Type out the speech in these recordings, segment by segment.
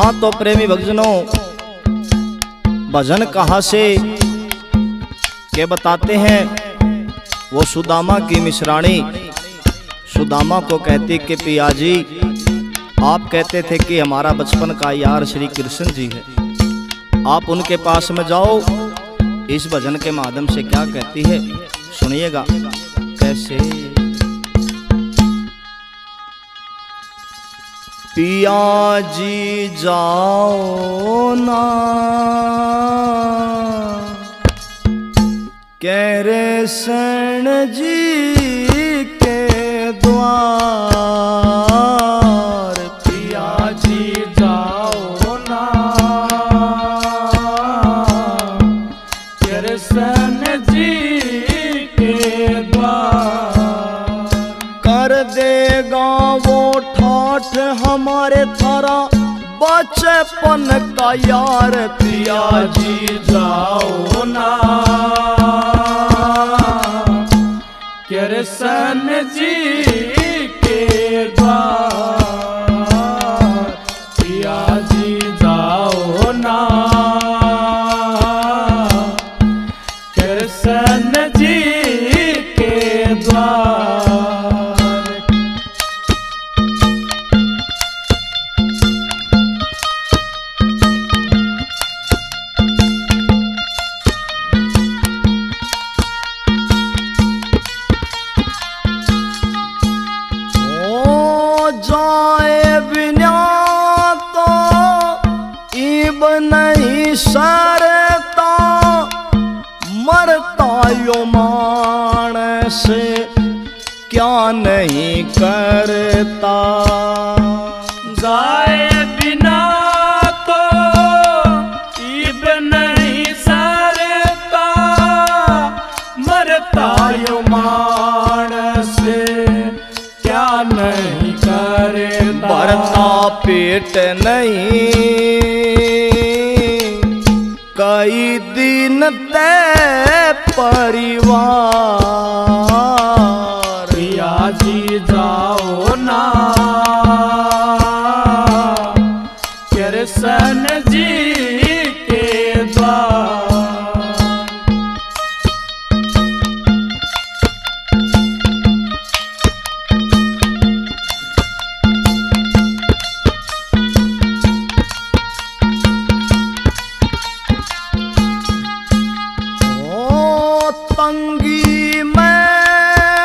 हाँ तो प्रेमी भक्तजनों, भजन कहाँ से के बताते हैं। वो सुदामा की मिश्राणी सुदामा को कहती कि पिया जी, आप कहते थे कि हमारा बचपन का यार श्री कृष्ण जी है, आप उनके पास में जाओ। इस भजन के माध्यम से क्या कहती है सुनिएगा कैसे। पिया जी जाओ ना कृष्ण जी के द्वार। पिया जी जाओ ना कृष्ण जी के द्वार। कर देगा वो ठाठ हमारे थारा बचपन का यार। पिया जी जाओ ना कृष्ण जी के द्वार। पिया जी जाओ ना कृष्ण जी के द्वार। जाए बिना तो ईब नहीं सरता, मरता यो मानस क्या नहीं करता। जाए बिना तो ईब नहीं सरता, मरता यो मानस क्या नहीं करता। भरता पेट नहीं कई दिन ते परिवार। पिया जी जाओ ना कृष्ण जी के द्वार। तंगी में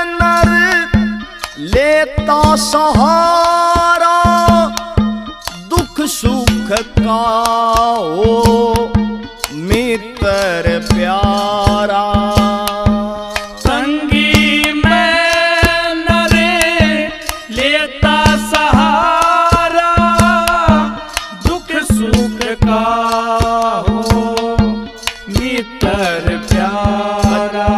नर लेता सहारा, दुख सुख का हो मित्र प्यारा। तंगी में नर लेता सहारा, दुख सुख का हो मित्र प्यारा।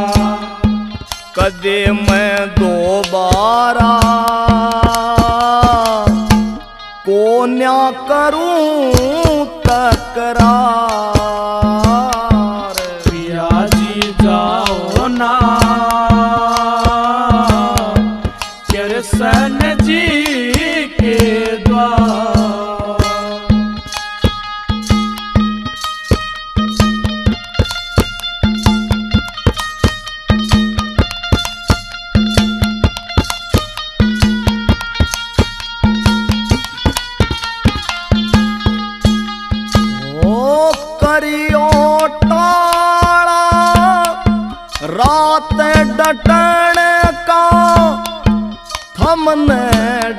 कदे मैं दोबारा को न्या करूं तकरार। पिया जी जाओ ना कृष्ण जी के द्वार। करियो टाड़ा रात डटण का, थमने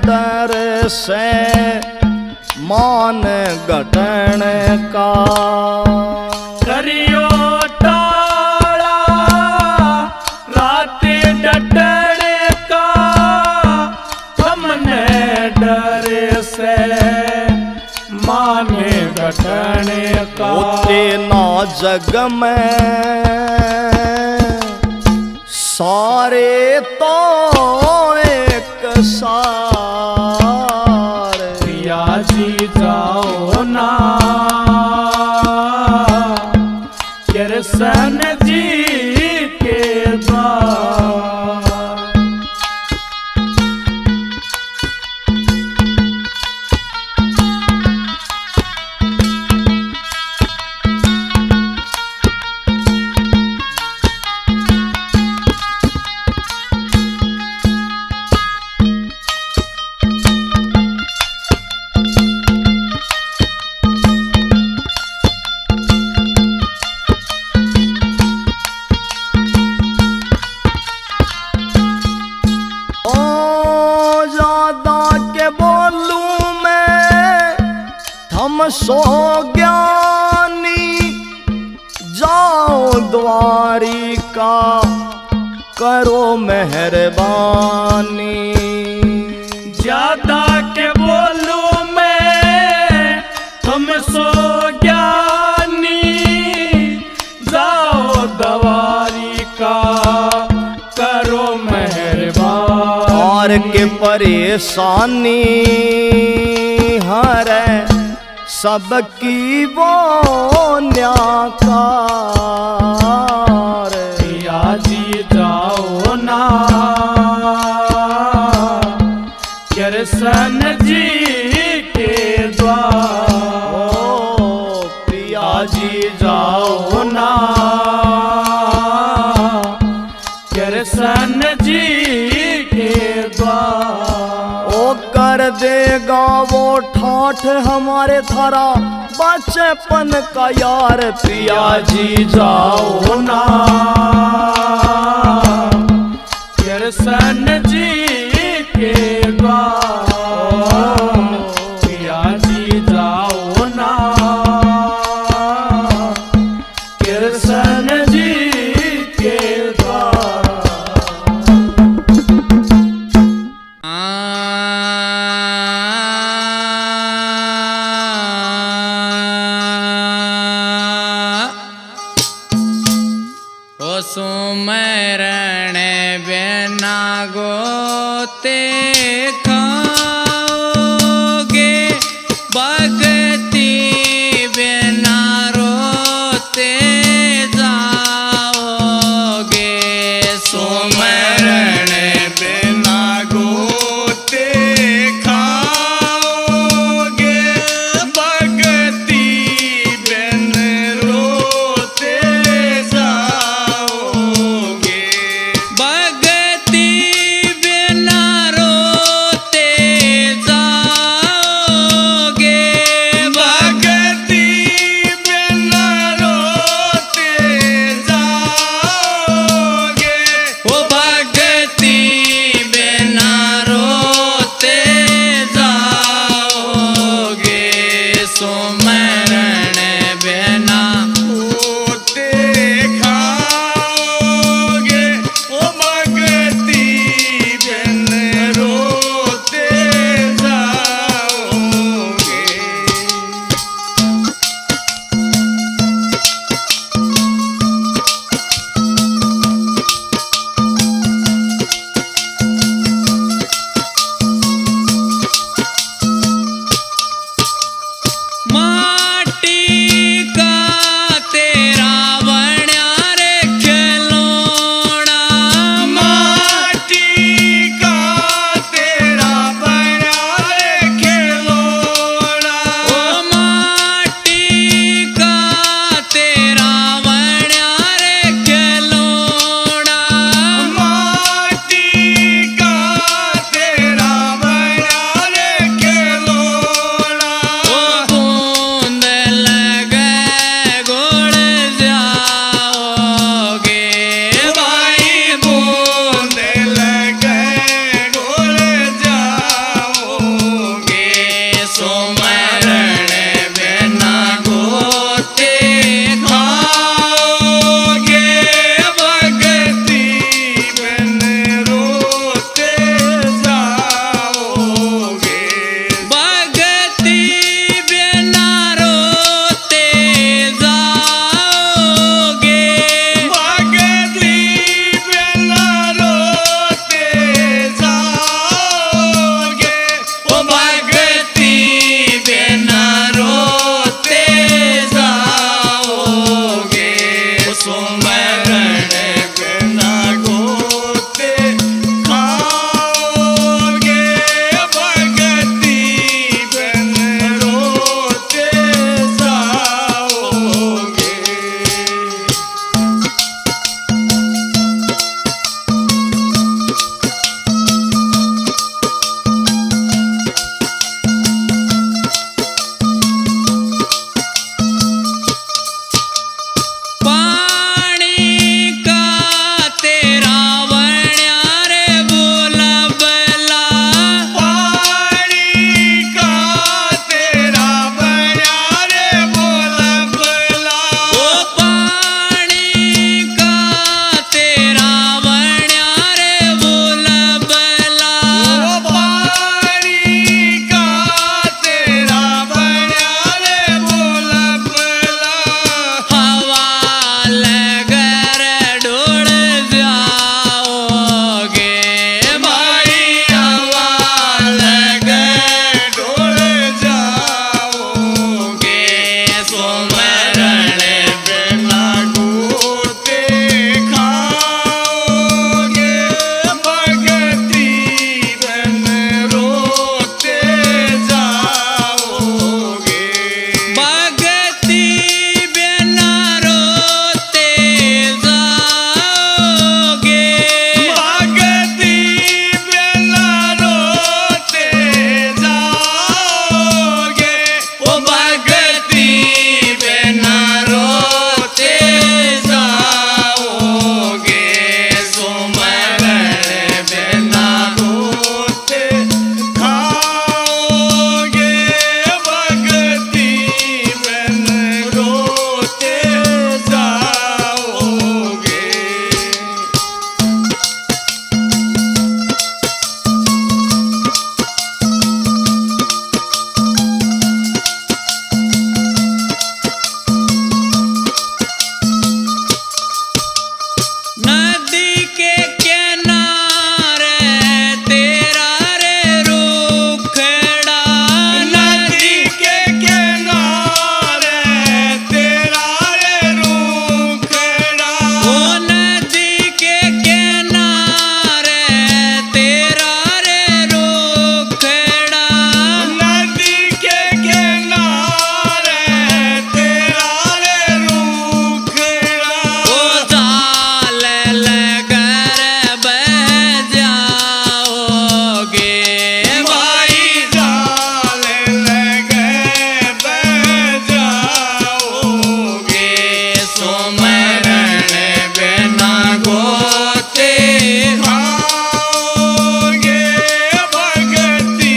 डर से मान घटन का। करियो टाड़ा रात डटण का, हमने डर से माने घटन का। होते ना जग में सारे तो एक सार। पिया जी जाओ ना कृष्ण जी के द्वार। सो ज्ञानी जाओ द्वारिका करो मेहरबानी। ज्यादा के बोलू मैं तुम सो ज्ञानी जाओ द्वारिका करो मेहरबानी। और के परेशानी हरे सबकी वो न्याकार। पिया जी जाओ ना कृष्ण जी के द्वार। ओ पिया जी जाओ ना कृष्ण जी के द्वार। ओ कर देगा वो ठाठ हमारे थारा बचपन का यार। पिया जी जाओ ना कृष्ण जी के द्वार। पिया जी जाओ ना कृष्ण जी के द्वार। सुमरण बिना गोते खाओगे भक्ति बिना रोते जाओगे। सुमरण बिना गोते खाओगे भक्ति बिन रोते जाओगे। भक्ति बिना रो सुमरण बिना गोते खाओगे भगति बिन रोते जाओगे भगति बिना रोते जाओगे भगति बिना रोते जाओगे ओ भगति बिना रोते जाओगे सुमरण बिना रोते खाओगे भगति बिन रोते जाओगे नदी के किनारे तेरा रे रुखड़ा नदी के किनारे तेरा रे रूखड़ा ओ नदी के किनारे तेरा रे रुखड़ा नदी के किनारे तेरा रे रूखड़ा ओ जाल लगर बह जाओगे भाई जाल लगे बह जाओगे सुमरण बिना गोते खाओगे भगति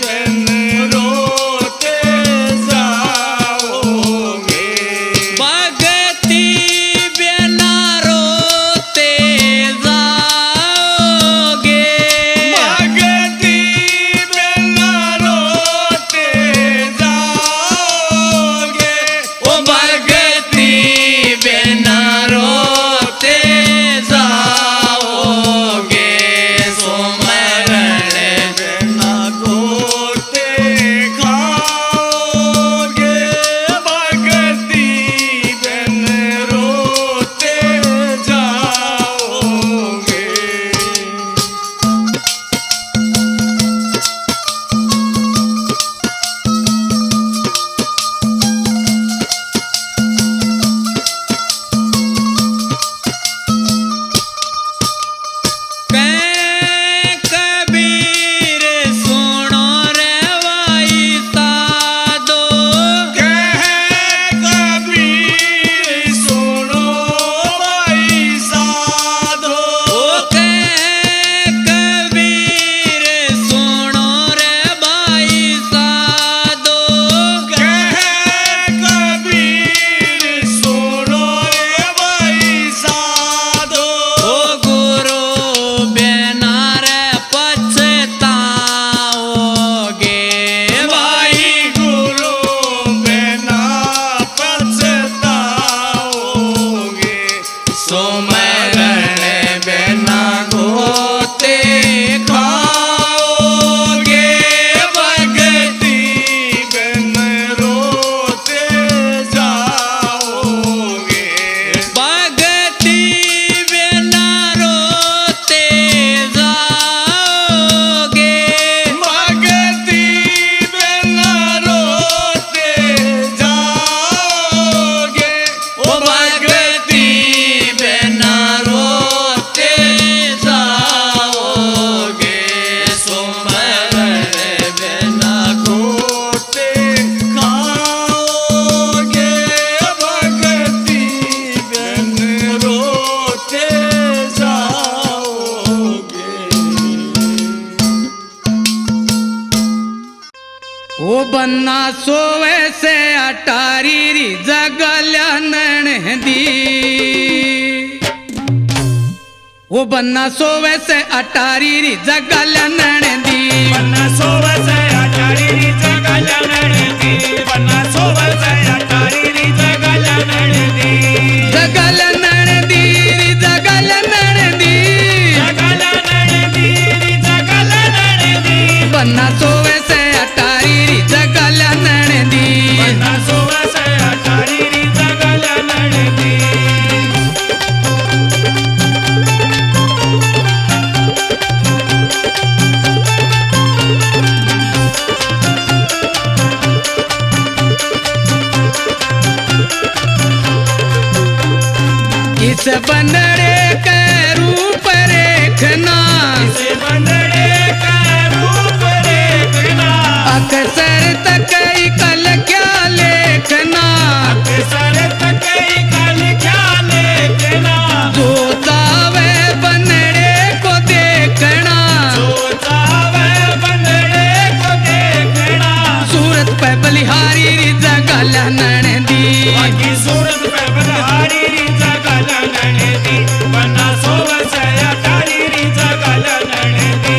बिन रोते जाओगे भगति बिना रोते जाओगे भगति बिना रोते जाओगे ओ भगति बिना रोते जाओगे सुमरण बिना गोते खाओगे भगति बिन रोते जाओगे कबीर सुनो रे भाई साधो कह कबीर सुनो भाई साधो ओ कबीर सुनो रे भाई साधो कह कबीर सुनो रे भाई साधो ओ गुरु बिना रे पछताओगे भाई गुरु बिना पछताओगे सुमरण बिना गोते खाओगे भगति बिन रोते जाओगे भगति बिना रोते जाओगे भगति बिना रोते जाओगे ओ भगति बिना रोते जाओगे सुमरण बिना गोते खाओगे भगति बिन रोते जाओगे ओ बन्ना सोवे से अटारी री जगल्या नणदी ओ बन्ना सोवे से अटारी री जगल्या नणदी बन्ना सोवस अटारी री जगल्या नणदी बन्ना सोवस अटारी री जगल्या नणदी जगल्या नणदी री जगल्या नणदी जगल्या नणदी री जगल्या नणदी बन्ना सोवे से अटारी री जगल्या नणदी बन्ना सोवस बनड़े के रूप रेखना, इस बंदड़े का रूप देखना, अक्सर तक कल क्या लेखना, अक्सर तक कल क्या लेखना, जो चावे बनड़े को देखना, सोचा वह बंदड़े को देखना, सूरत पे बलिहारी री जगल ननदी, बाकी सूरत पे बलिहारी री जगल ननदी, बना सोवस अटारी री जगल ननदी।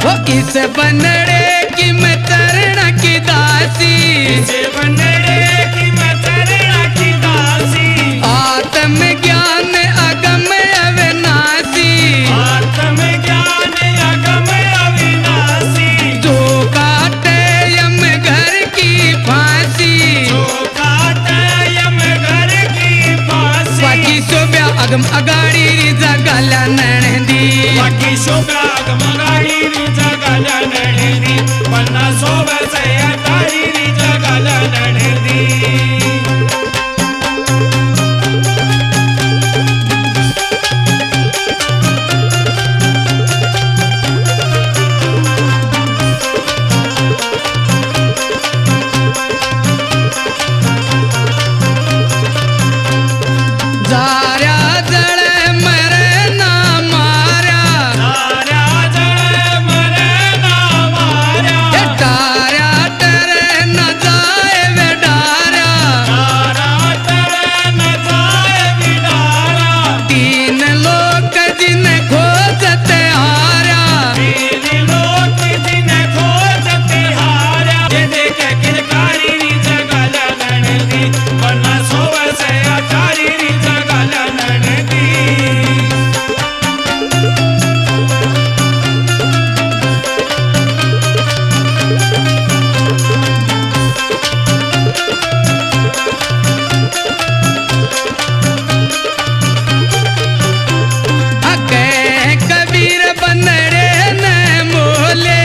वो इस बनड़े की मैं चरण की दासी, इस बंदड़े की मैं चरणा की दासी, आत्म ज्ञान अगम अविनाशी, आत्म ज्ञान अगम अविनाशी, जो काटे यम घर की फांसी, जो काटे यम घर की फांसी, बाकी सुबह अगम अगाड़ी री जगल ननदी, बाकी शोभा गमगाड़ी री जगल ननदी, बन्ना सोवस अटारी री जगल ननदी। जार्या जड़ मरे ना मार्या, तारा जड़ मरे ना मार्या, ये टार्या टरे न जाए वे डार्या, तारा तेरे न जाए बिडारा, तीन लोक जिन खोजते हार्या, तीन लोक जिन्हें खोजते हारा, ये देखे किरकारी री जगल ननदी, बन्ना सोवस अटारी री जगल ननदी। अके कबीर बनड़े न मोले,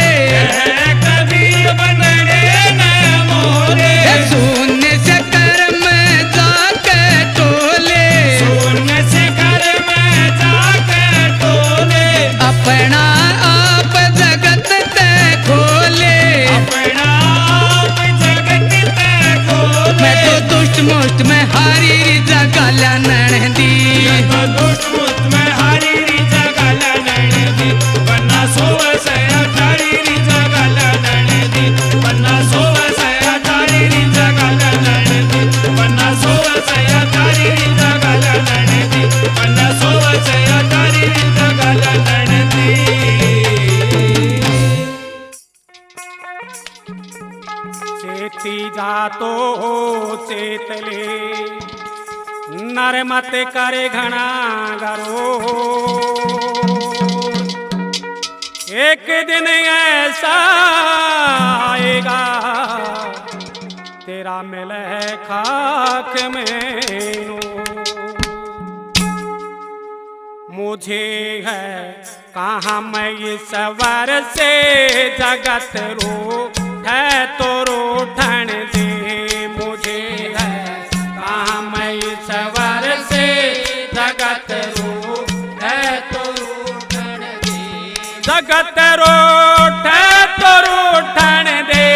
कबीर बनड़े न मोरे, शून्य से कर्म जाके टोले, शून्य से घर में जाके टोले, अपना आप जगत ते खोले, अपना आप जगत ते खोले। मैं तो दुष्ट मुष्ट में हारी री जगल ननदी, तो दुष्ट मुक्त में हारी री जगल ननदी, बन्ना सोवस अटारी री जगल ननदी, बन्ना सोवस अटारी री जगल ननदी, बन्ना सोवस अटारी री जगल ननदी, बन्ना सोवस अटारी री जगल ननदी। चेती जातो चेतले नर मत करे घना गरो, एक दिन ऐसा आएगा तेरा मिले खाक में नो। मुझे है कहाँ मैं इस वर से जगत रो है तो रूठन दे, मुझे है कहाँ मैं इस वर से जगत रो है तो रूठन दे, जगत रूठ है तो रूठन दे,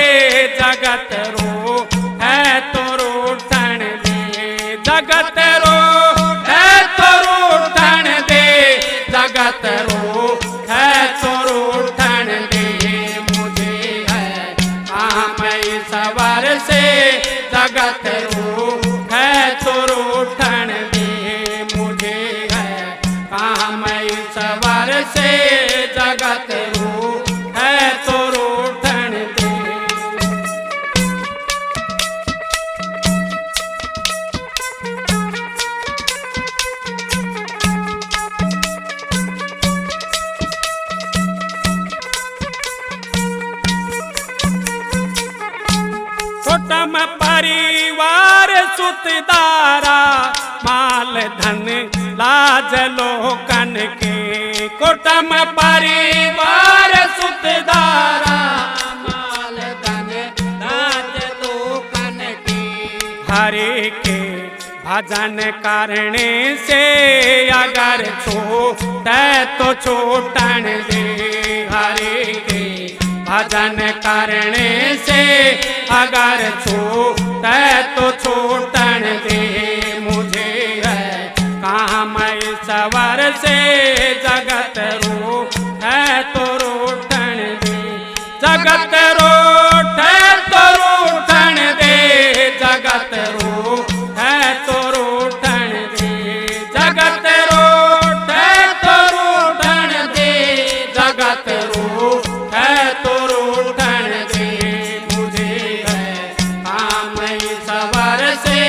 जगत रो है तो रूठन दे, जगत रो है तो रूठन दे, जगत रो है तो रूठन दे, मुझे है कहाँ मैं सवर से जगत रो है तो रूठन दे, मुझे है कहाँ मैं सवर से जगत रो है तो रूठन दे। कुटुंब परिवार सुतदारा माल धन लाज लोकन के कुटुम परिवार सुतदारा माल धन लाज लोकन की हरे के भजन करने से अगर छूटे तो छूटन दे हरे के भजन करने से अगर छूटे तो छूटन दे मुझे है काम सवर से जगत रो है तो रोटन दे जगत रोटे तो रोटन दे जगत रो है तो रोटन दे जगत रोटे तो रोटन दे जगत रो है तो रोटन दे मुझे है काम सवर से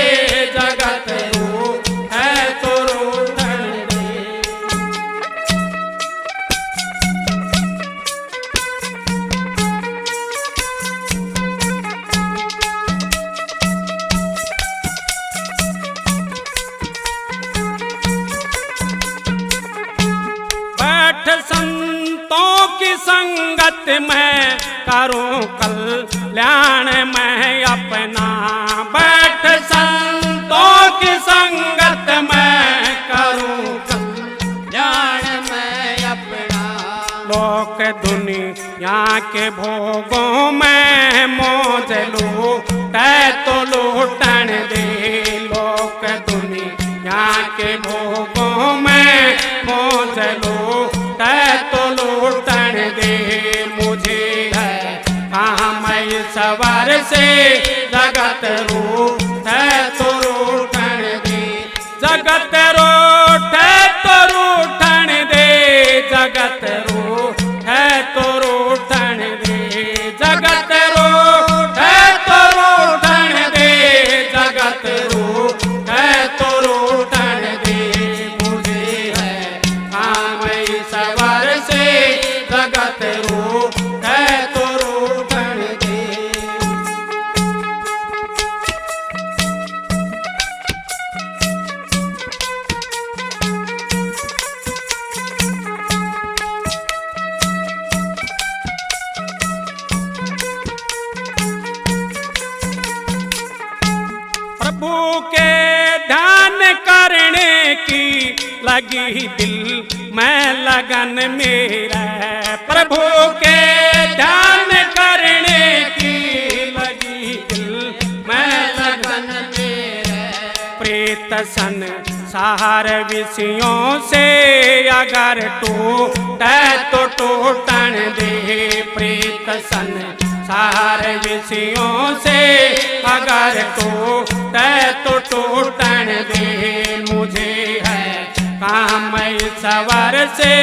जगत रो है तो रोटन दे। बैठ संतों की संगत में करूं कल्याण मैं अपना बैठ संतों की संगत में करूं जान मैं अपना लोक दुनिया के भोगों में मौज लूटे तो लूटन दे लोक दुनिया के भोगों में मौज लूटे तो लूटन दे मुझे है काम सवर से जगत रूठे तो रूठन दे जगत रूठे तो रूठन दे जगत रूठे तो रूठन दे जगत रूठे तो रूठन दे जगत रूठे तो रूठन दे मुझे है काम सवर से जगत रूठे तो रूठन दे। प्रभु के ध्यान करने की लगी दिल में लगन मेरा प्रभु के ध्यान करने की लगी दिल में लगन मेरा प्रेत सन सहार विषयों से अगर टूटे तो टूटन दे प्रेत सन सहार विषयों से अगर टूटे तो टूटन दे मुझे है काम सवर से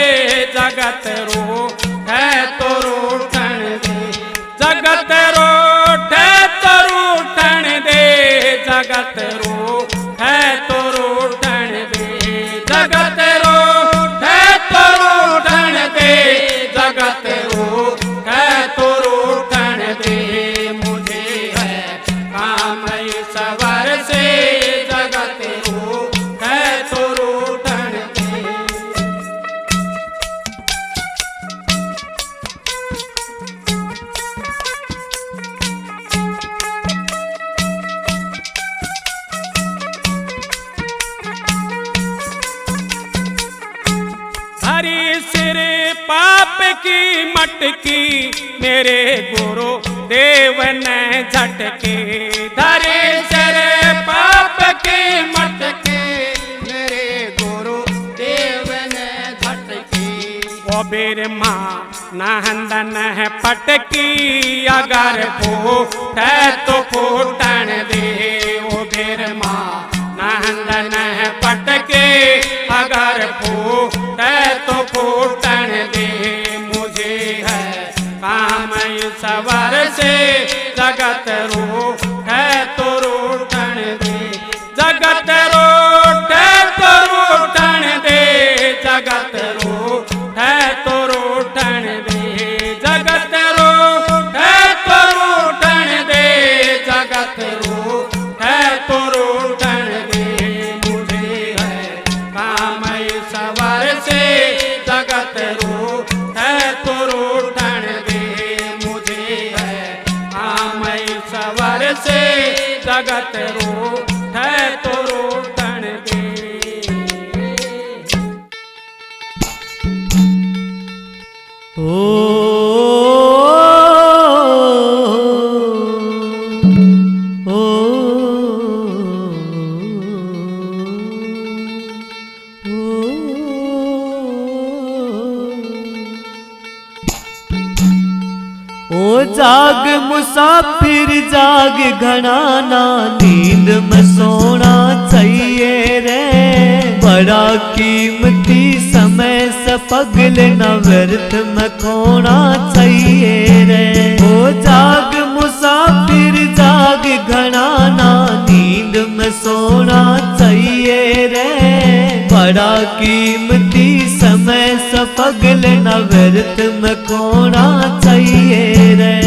जगत रूठे तो रूठन दे जगत रूठे तो रूठन दे जगत रूठे तो रूठन दे जगत रूठे तो रूठन दे जगत रूठे तो रूठन दे मुझे है काम सवर से जगत रूठे तो रूठन दे। हरी सिर पाप की मटकी मेरे गुरु देव ने झटके धरी सिर पाप की मटकी मेरे गुरु देव ने झटकी वो बीर माँ नंदन है पटकी अगर फूटे तो फूटन दे वो बीर माँ नंदन है पटके अगर फूटे तो फूटन दे मुझे है काम सवर से जगत रूठे तो रूठन दे जगत रूठे तो रूठन दे जगत रूठे तो रूठन दे जगत रूठे तो रूठन दे जगत रूठे तो रूठन जगत रूठै तो रूठण दे। जाग मुसाफिर जाग घना ना, नींद में सोना चाहिए रे। बड़ा कीमती समय से पगले न व्यर्थ में खोना चाहिए रे। ओ जाग मुसाफिर जाग घना ना, नींद में सोना चाहिए रे। बड़ा कीमती समय से पगले न व्यर्थ में खोना चाहिए रे।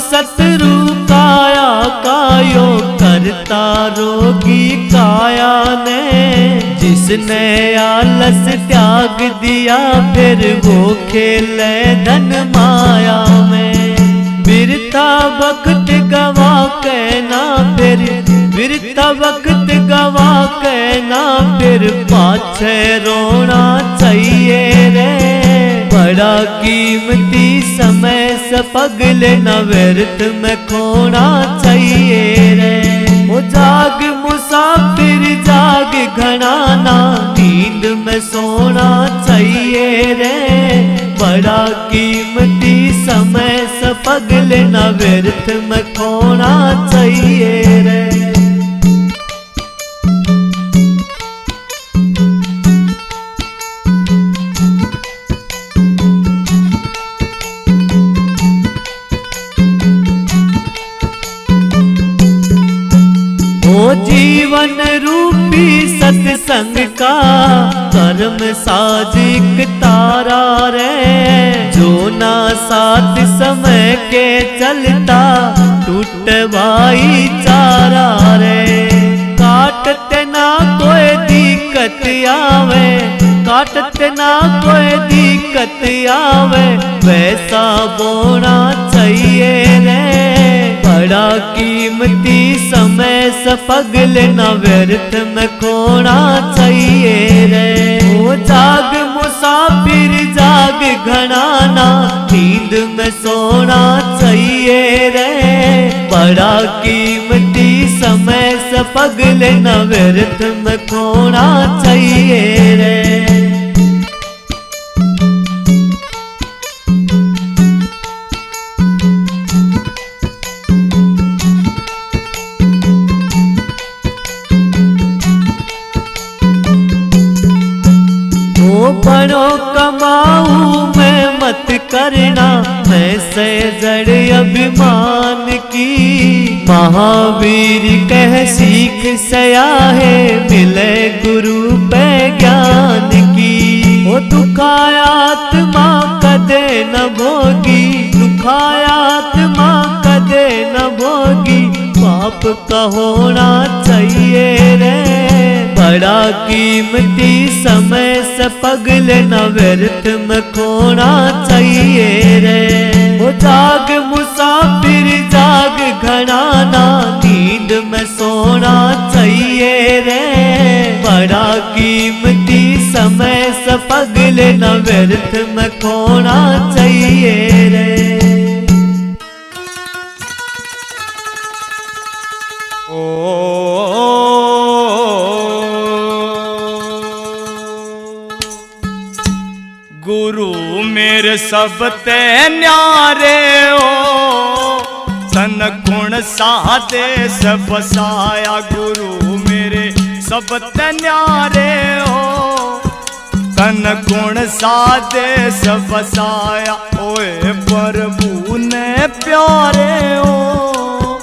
शत्रु काया कायो करता रोगी काया ने। जिसने आलस त्याग दिया फिर वो खेले धन माया में। बिरथा वक्त गवा के ना फिर, बिरथा वक्त गवा के ना फिर पाछे रोना चाहिए रे। बड़ा कीमती समय से पगले न व्यर्थ में खोना चाहिए रे। ओ जाग मुसाफिर जाग घना ना, नींद में सोना चाहिए रे। बड़ा कीमती समय से पगले न व्यर्थ में खोना चाहिए रे। जीवन रूपी सत्संग का कर्म साजिक तारा रे। जो ना साथ समय के चलता टूट भाईचारा रे। काटते ना कोई दिक्कत आवे, काटते ना कोई दिक्कत आवे, वैसा बोना चाहिए रे। बड़ा कीमती समय से पगले न व्यर्थ में खोना चाहिए रे। ओ जाग मुसाफिर जाग घना ना, नींद में सोना चाहिए रे। बड़ा कीमती समय से पगले न व्यर्थ में खोना चाहिए रे। बड़ो कमाऊ मैं मत करना, मैं से जड़ अभिमान की। महावीर कह सीख सयाहे, मिले गुरु पे ज्ञान की। ओ दुखायात्मा कदे न भोगी, दुखायात्मा कदे न भोगी, पाप का होना चाहिए रे। बड़ा कीमती समय से पगले न व्यर्थ में खोना चाहिए रे। वो जाग मुसाफिर जाग घना ना, नींद में सोना चाहिए रे। बड़ा कीमती समय से पगले न व्यर्थ में खोना चाहिए रे। गुरु मेरे सब ते न्यारे हो, तन गुण साधे सब बसाया। गुरु मेरे सब ते न्यारे हो, तन गुण साधे सब बसाया। ओए प्रभु ने प्यारे हो,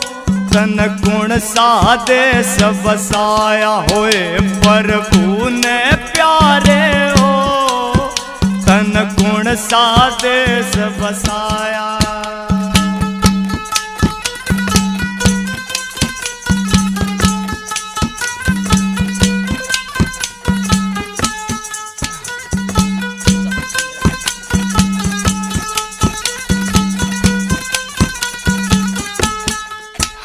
तन गुण साधे सब बसाया। होए प्रभु ने प्यारे हो, तन गुण साधे सब बसाया।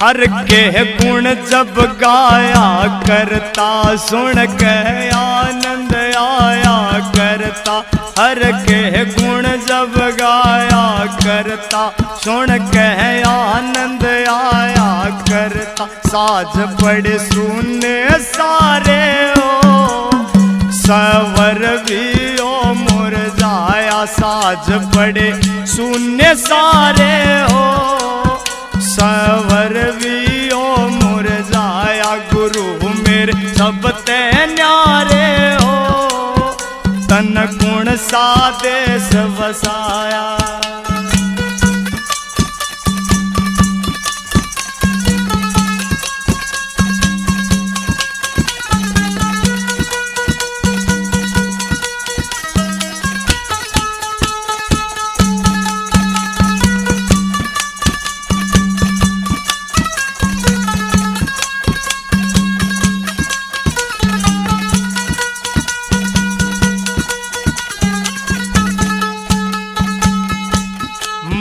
हर के गुण जब गाया करता, सुन के आनंद आया करता। हर के गुण जब गाया करता, सुन के आनंद आया करता। साज बड़े सुने सारे हो, सवर भी ओ मुरझाया। साज बड़े सुने सारे हो, सवर भी ओ मुरझाया। गुरु मेरे सब ते न्यारे हो, तन गुण सादेश बसाया।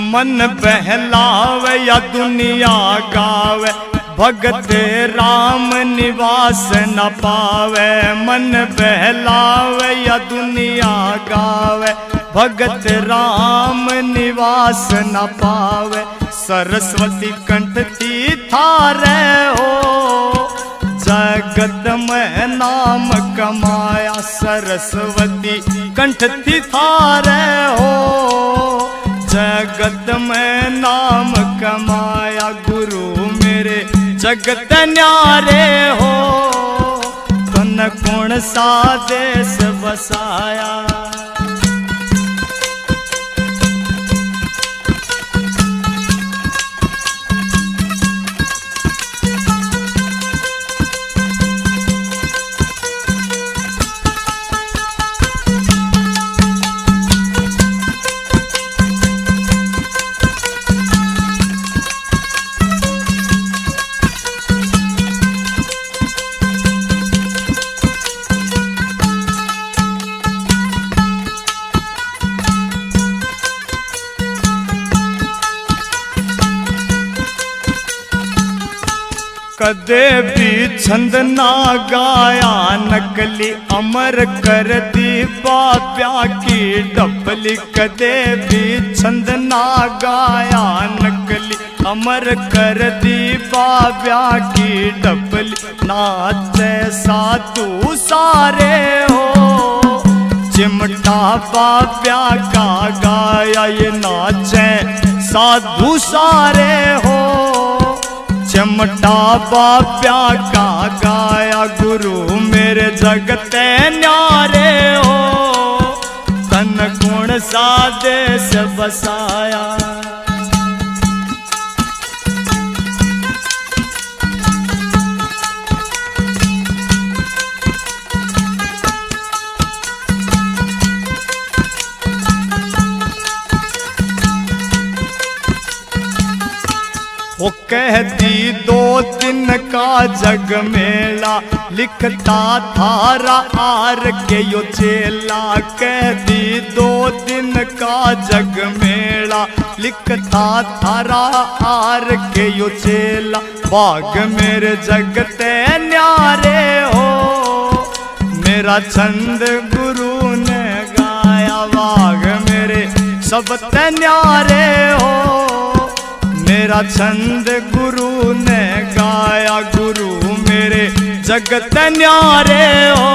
मन बहलावे या दुनिया गावे, भगत राम निवास न पावे। मन बहलावे या दुनिया गावे, भगत राम निवास न पावे। सरस्वती कंठ थी थारे हो, जगत में नाम कमाया। सरस्वती कंठ थी थारे हो, जगत में नाम कमाया। गुरु मेरे जगत न्यारे हो, तन गुण सादेश बसाया। कदे भी छंद ना गाया नकली, अमर कर दी बाप्या की डपली। कदे भी छंद ना गाया नकली, अमर कर दी बाप्या की डपली। नाचे साधु सारे हो, चिमटा बाप्या का गाया। ये नाचे साधु सारे हो, चिमटा बाप्या का गाया। गुरु मेरे जगत न्यारे हो, तन गुण सादेश बसाया। वो कहती 2 दिन का जग मेला, लिखता थारा आर के यो चेला। कहती 2 दिन का जग मेला, लिखता थारा आर के यो चेला। बाग मेरे जगत न्यारे हो, मेरा छंद गुरु ने गाया। बाग मेरे सब ते न्यारे हो, मेरा छंद गुरु ने गाया। गुरु मेरे जगत न्यारे हो,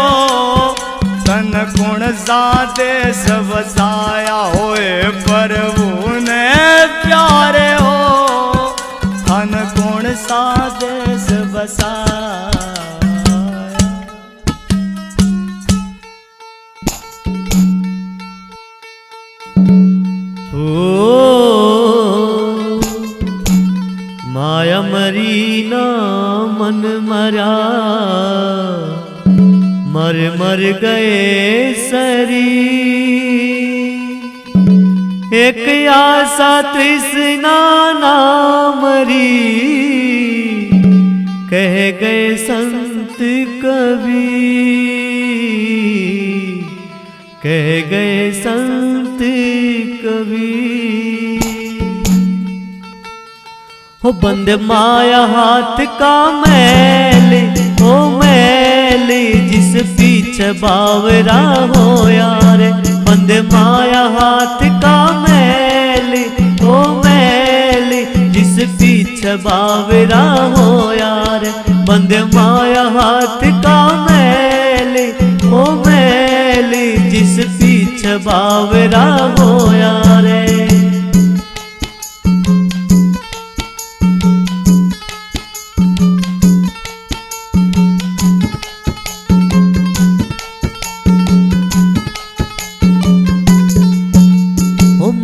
तन गुण सादेश बसाया। होए प्रभु ने प्यारे हो, तन गुण सादेश बसाया। माया मरी ना मन मरा, मर मर गए शरीर। एक आशा तृष्णा ना मरी, कह गए संत कबीर। कह गए संत कबीर। हो बंद माया हाथ का मैल, ओ मैली जिस पीछे बावरा हो यार। बंद माया हाथ का मैल, ओ मैली जिस पीछे बावरा हो यार। बंद माया हाथ का मैल, ओ मैली जिस पीछे बावरा हो यार।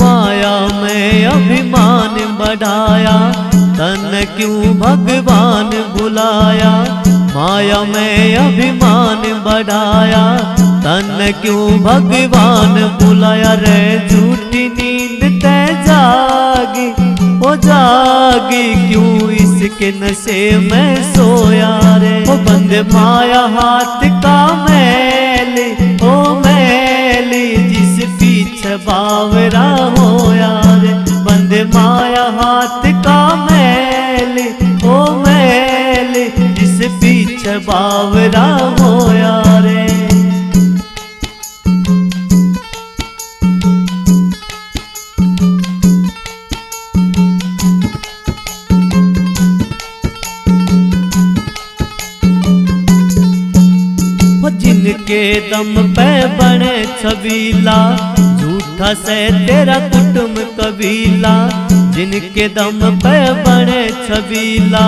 माया में अभिमान बढ़ाया, तन क्यों भगवान बुलाया। माया में अभिमान बढ़ाया, तन क्यों भगवान बुलाया। रे झूठी नींद ते जागी, ओ जागी क्यों इसके नशे में सोया रे। ओ बंद माया हाथ का मैली, ओ मैली जिस पीछे बावरा हो यार। बंद माया हाथ का मैली, ओ मैली जिस पीछे बावरा हो यार। जिनके दम पे बने छबीला, झूठा से तेरा कुटुंब कबीला। जिनके दम पे बने छबीला,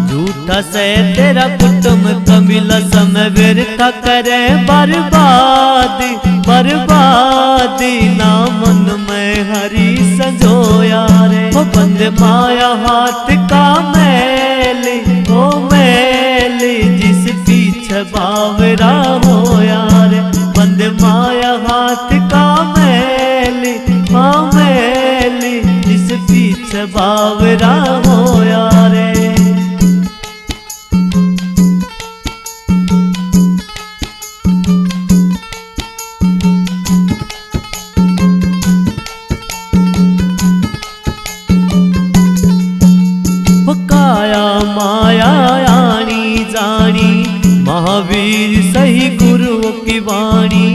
झूठा से तेरा कुटुंब कबीला। समय व्यर्थ करे बर्बादी, बर्बादी ना मन में हरी संजोया रे। ओ बंद माया हाथ का मैली, ओ मैली जिस पीछे बावरा हो यार। बंद माया हाथ का मैली, हाँ मैली जिस पीछे बावरा हो यार। काया माया आनी जानी, महावीर सही गुरुओं की वाणी।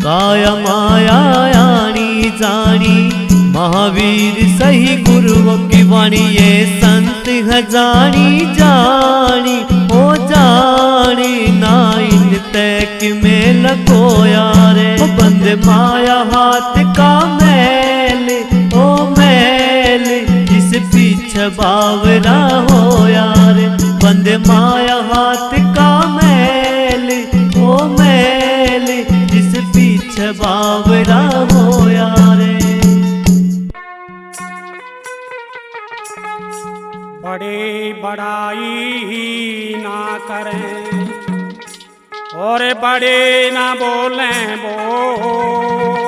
काया माया आनी जानी, महावीर सही गुरुओं की वाणी। ये संत है जानी जानी, ओ जानी ना इन तक में लगो यारे। बंद माया हाथ का मैली, ओ मैली जिस पीछे बावरा हो यार। बंद माया हाथ का मैली, ओ मैली जिस पीछे बावरा हो यार। बड़ी बड़ाई ना करें और बड़े ना बोलें बोल।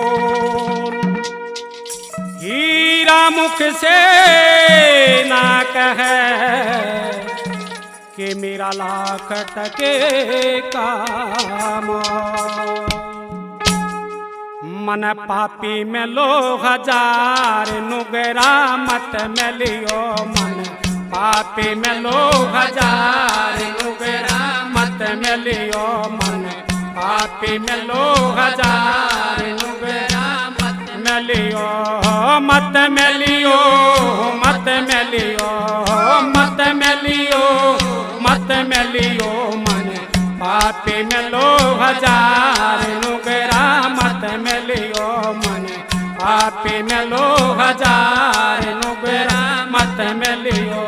हीरा मुख से ना कहे कि मेरा लाख टके का मोल। मन पापी में लो हजार नुगरा मत में लियो। मन पापी में लो हजार नुगरा मत में लियो। मन पापी में लो हजार नुगरा मत में लियो। मत में लियो, मत में लियो, मत में लियो, मत में लियो। मन पापी में लो हजार नुगरा मत में लियो। मन पापी में लो हजार नुगरा मत में लियो।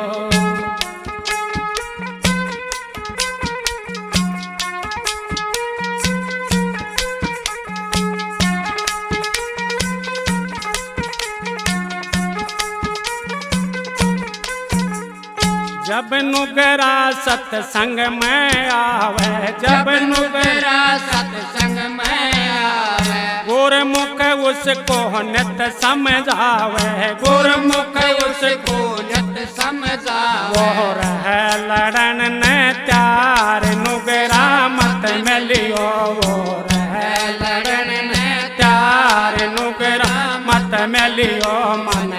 जब नुगरा सत्संग में आवे, जब नुगरा सत्संग में आवे। गुरमुख उसको नित समझावे, गुरमुख उसको नित समझावे। वो रहे लड़न ने त्यार नुगरा मत में लियो। वो रहे लड़न ने त्यार नुगरा मत में लियो। मन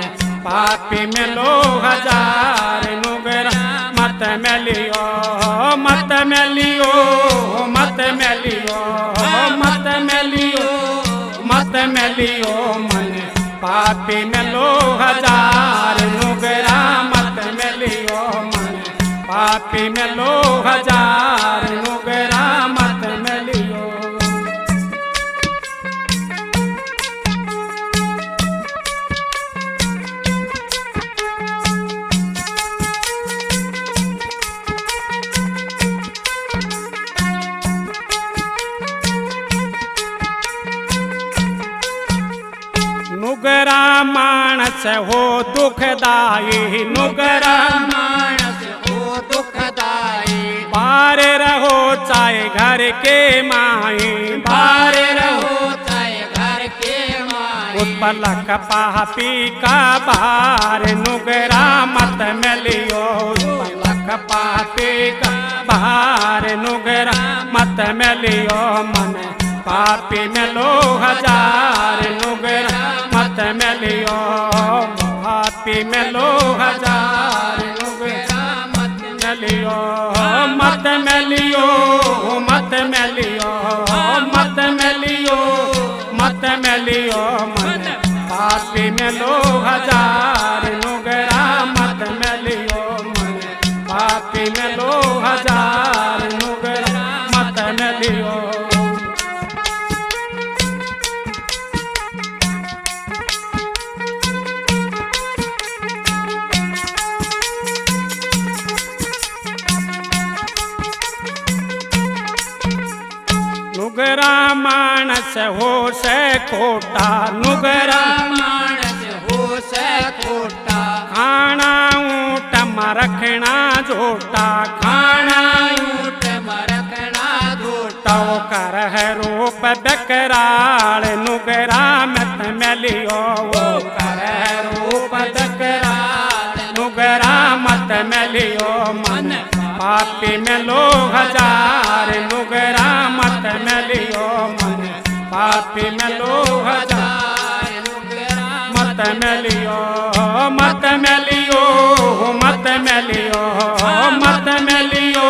पापी में लो हजार मेलियो मत मेलियो मत मेलियो मत मेलियो मत मेलियो मन पापी मेलो हजार नुगरा मत मेलियो मन पापी मेलो हजार नुगरा मत मेलियो। नुगरा मानस हो दुखदाई नुगरा मानस हो दुखदाई बाहर रहो चाहे घर के माई बाहर रहो चाहे घर के माई उत्पलक पापी का बाहर नुगरा मत मेलियो उत्पलक पापी का बाहर नुगरा मत मेलियो मन पापी मेलो हजार नुगरा मत मेलियो पापी मेलो हजार नुगरा मत मेलियो मत मेलियो मत मेलियो मत मेलियो मत मेलियो मन पापी मेलो हजार नुगरा मत मेलियो मन पापी मेलो हजार नुगरा मत मेलियो। नुगरा मानस हो से खोटा नुगरा मानस हो से खोटा खाना ऊट रखना झोटा खाना ऊट मरकना झूठा तो कर है रूप बकराल नुगरा मत मेलियो वो कर है रूप बकराल नुगरा मत मेलियो मन पापी मेलो हजार नुगरा मत मेलियो मन पापी मेलो हजार मत मेलियो मत मेलियो मत मेलियो मत मेलियो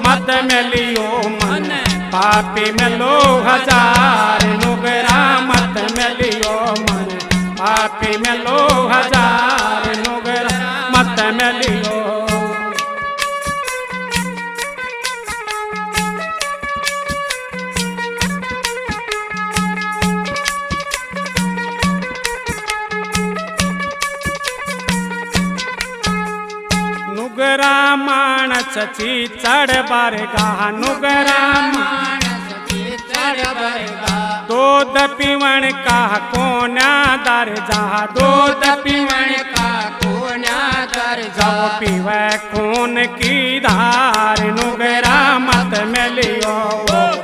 मत मेलियो मन पापी मेलो हजार नुगरा मत मेलियो मन पापी मेलो हजार नुगरा मत मेलियो। नुगरा मानस ची चढ़ बरगा नुगरा मानस की चढ़ बरगा दूध पीवण का कोन्या दर्जा दूध पीवण का कोन्या दर्जा जाओ पीवे खून की धार नुगरा मत मेलियो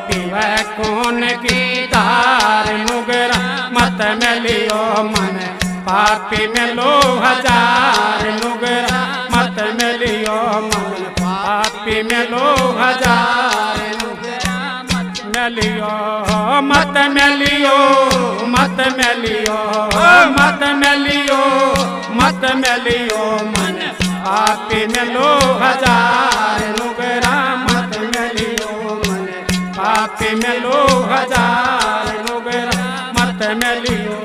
पीवे खून की धार नुगरा मत मेलियो मन पापी मेलो हजार नुगरा मत मेलियो मन पापी मेलो हजार मेलियो मत मेलियो मत मेलियो मत मेलियो मत मेलियो मन पापी मेलो हजार नुगरा मत मेलियो मन पापी मेलो हजार नुगरा मत मेलियो।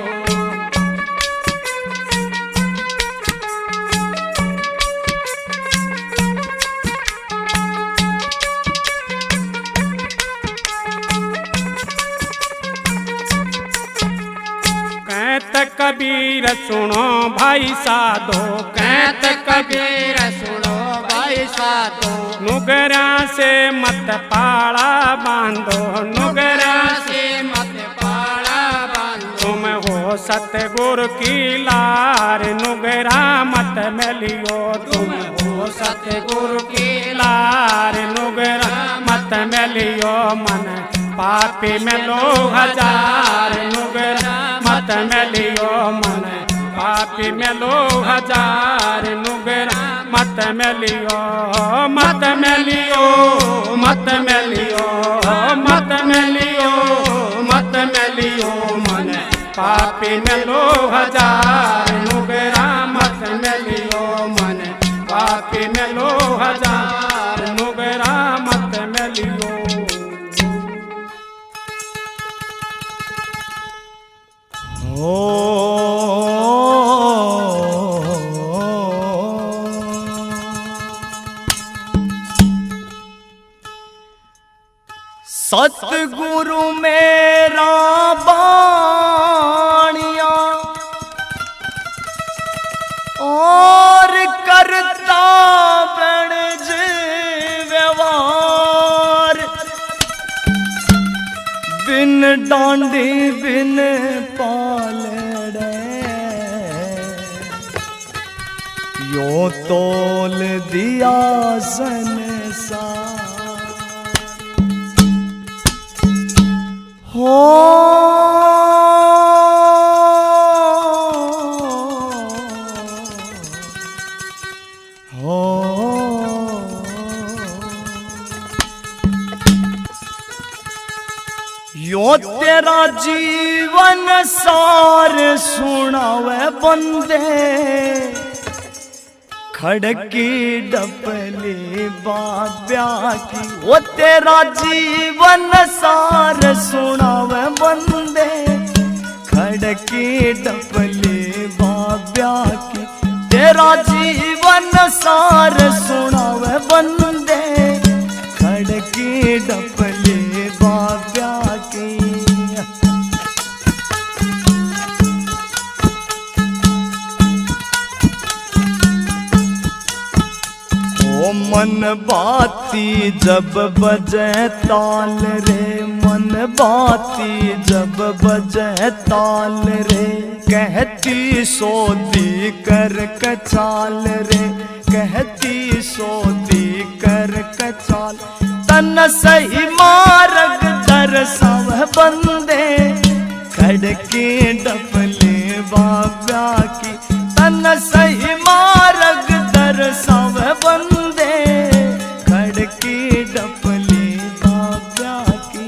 कहत कबीर सुनो भाई साधो कहत कबीर सुनो भाई साधो नुगरा से मत पाड़ा बांधो नुगरा से मत पाड़ा बांधो तुम हो सतगुरु की लार नुगरा मत मेलियो तुम हो सतगुरु की लार नुगरा मत मेलियो मन पापी मेलो हजार नुगरा मत मेलियो मन पापी मेलो हजार नुगरा मत मेलियो मत मेलियो मत मेलियो मत मेलियो मत मेलियो मन पापी मेलो हजार नुगरा मत मेलियो मन पापी मेलो हजार सतगुरु मेरा बाणिया और करता बणज व्यवहार, बिन डांडी बिन पालड़े यो तोल दिया संसार। हो यो तेरा जीवन सार सुनावे बंदे, खड़की डपली बाब्या की। वो तेरा जीवन सार सुनावे बंदे, खड़की डपली बाब्या की। तेरा जीवन सार सुनावे बंदे, खड़की डपली बाब्या की। ओ मन बाती जब बजे ताल रे, मन बाती जब बजे ताल रे, कहती सोदी कर कचाल रे, कहती सोदी कर कचाल। तन सही मार्ग दर्शाव बंदे, खड़की डपले बाब्या की। तन सही मार्ग दर्शाव बंदे, खड़की डपले बाब्या की।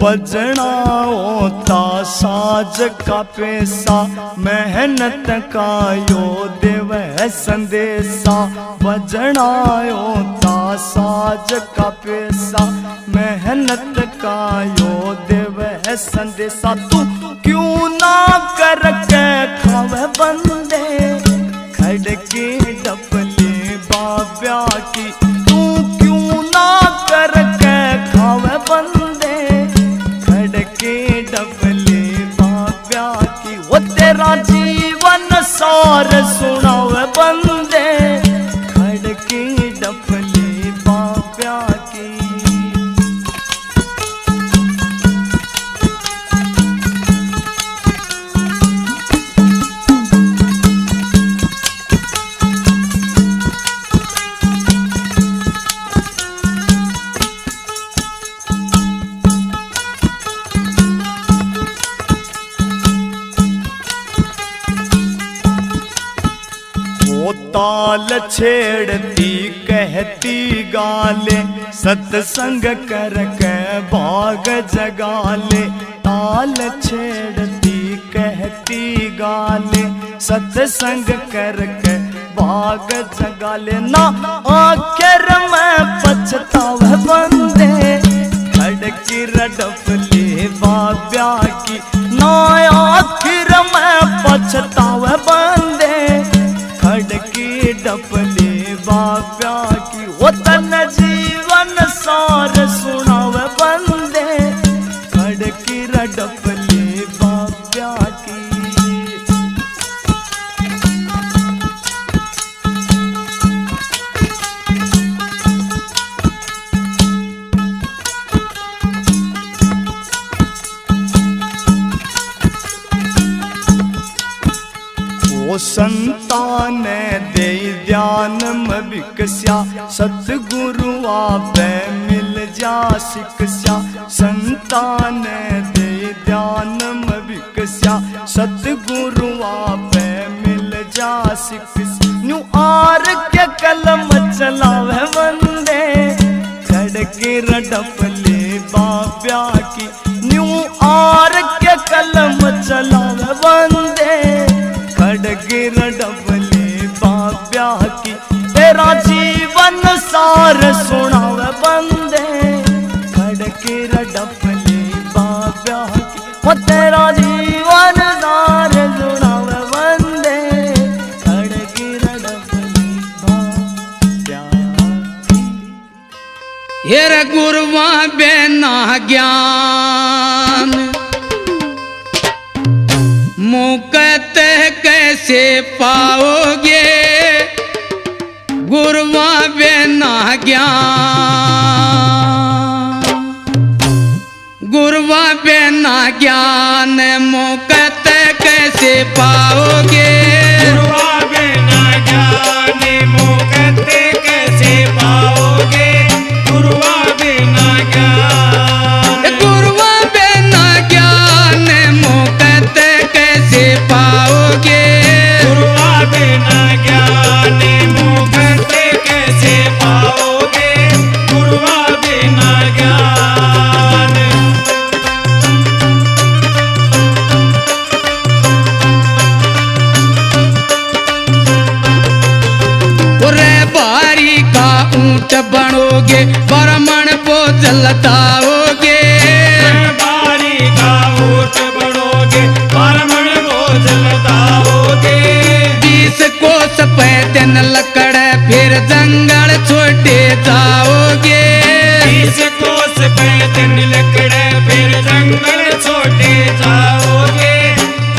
बजना होता साज का पैसा, मेहनत का यो देव संदेशा। बजना होता साज का पैसा, मेहनत का यो देव संदेशा। तू क्यों ना करके खावे बंदे, खड़की डपले बाब्या की। तू क्यों ना करके खावे बंदे, खड़की डपले बाब्या की। वो तेरा जीवन सार सुनावे बंदे, खड़की डपले बाब्या की। ताल छेड़ती कहती गाले, सत्संग करके भाग जगाले। ताल छेड़ती कहती गाले, सत्संग करके भाग जगाले। ना आखिर में पछतावे बंदे, खड़की डपले बाब्या की। ना आखिर में पछतावे बंदे, खड़की डपले बाब्या की। वो तन जीवन सार सुनावे बंदे, खड़की डपले बाब्या की। ओ संतान दे ध्यान में विकस्या, सतगुरु आपे मिल जा शिक्षा। संतान दे ध्यान में विकस्या, सतगुरु आपे मिल जा शिक्षा। न्यू आर के कलम चलावे बंदे, खड़की डपले बाब्या की। न्यू आर के कलम चलावे बंदे, खड़की डपले बाब्या की। तेरा जीवन सार सुनावे बंदे, वो तेरा जीवन दार जुड़ावे वंदे खड़गी रड़पनी भाग्याती। हेर गुरुआ बेना ज्ञान मुकत कैसे पाओगे, गुरुआ बिना ज्ञान, गुरुआ बिना ज्ञान मुकत कैसे पाओगे। गुरुआ बिना ज्ञान मुकत कैसे पाओगे, गुरुआ बिना ज्ञान, गुरुआ बिना ज्ञान मुकत कैसे पाओगे। गुरुआ बिना ज्ञान मुकत कैसे पाओगे, गुरुआ बिना ज्ञान। रे बारी का ऊंट बनोगे, ब्राह्मण को जलताओगे। बारी का ऊंट बनोगे, ब्राह्मण को जलताओगे। 20 कोस पे दिन लकड़ फिर जंगल छोटे जाओगे। 20 कोस पे दिन लकड़ फिर जंगल छोटे जाओगे,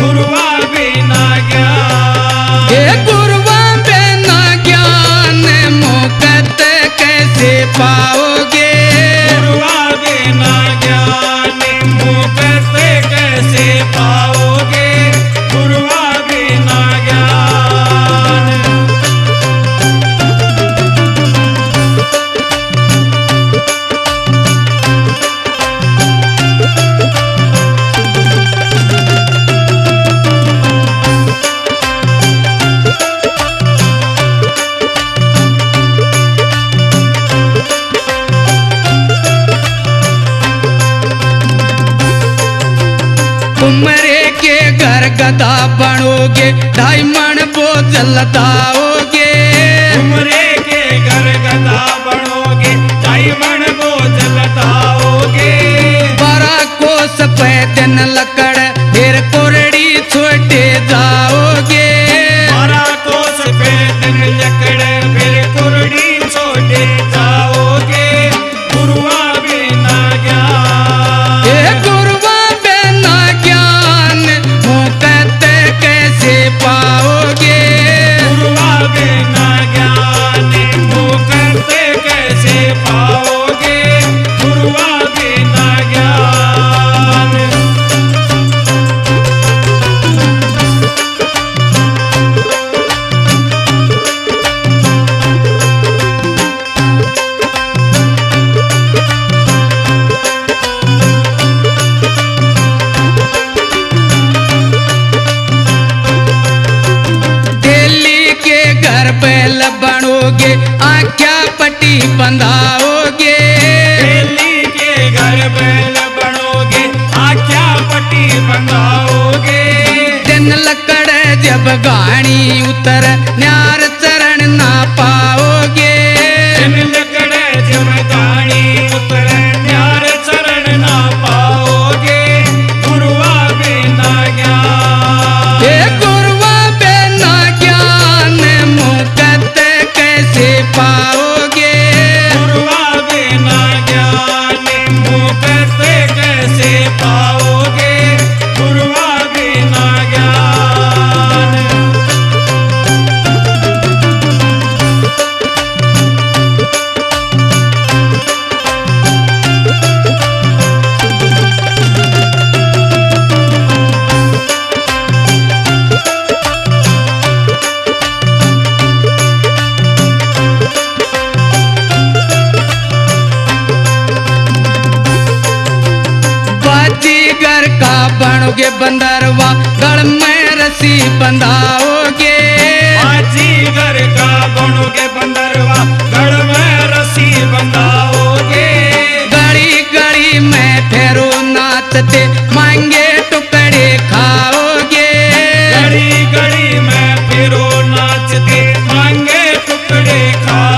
गुरुआ बिना ज्ञान। ये गुरुआ बिना ज्ञान मुकत कैसे पाओगे। गुरुआ बिना ज्ञान मुकत कैसे पाओगे, गुरुआ बिना ज्ञान। कुमरे के घर गधा बनोगे, डायमंड बोझ लदाओगे। उमरे के घर गधा बनोगे, डायमंड बोझ लदाओगे। 12 कोस पे दिन लकड़ फिर कोरड़ी छोटे जाओगे। 12 कोस पे दिन लकड़ फिर कुरड़ी छोटे जाओगे, गुरुआ बिना ज्ञान। ये गुरुआ बिना ज्ञान मुकत कैसे पाओगे। गुरुआ बिना ज्ञान मुकत कैसे पाओगे, गुरुआ बिना ज्ञान। दिल्ली के घर बैल बनोगे, आख्या पट्टी बंधाओगे। दिल्ली के घर बैल बनोगे, आख्या पट्टी बंधाओगे। दिन लकड़ जब गाड़ी उतर न्यार चरण ना पाओगे। दिन लकड़ जब गाड़ी उतर न्यार चरण ना पाओगे, गुरुआ बिना ज्ञान। ये गुरुआ बिना ज्ञान मुकत कैसे पाओगे। गुरुआ बिना ज्ञान मुकत कैसे पाओगे, गुरुआ बिना ज्ञान। बाजीगर का बनोगे बंदरवा, गल में रस्सी बंधाओगे। बाजीगर का बनोगे बंदरवा, गढ़ में रस्सी बंधाओगे। गड़ी गड़ी में फेरो नाचते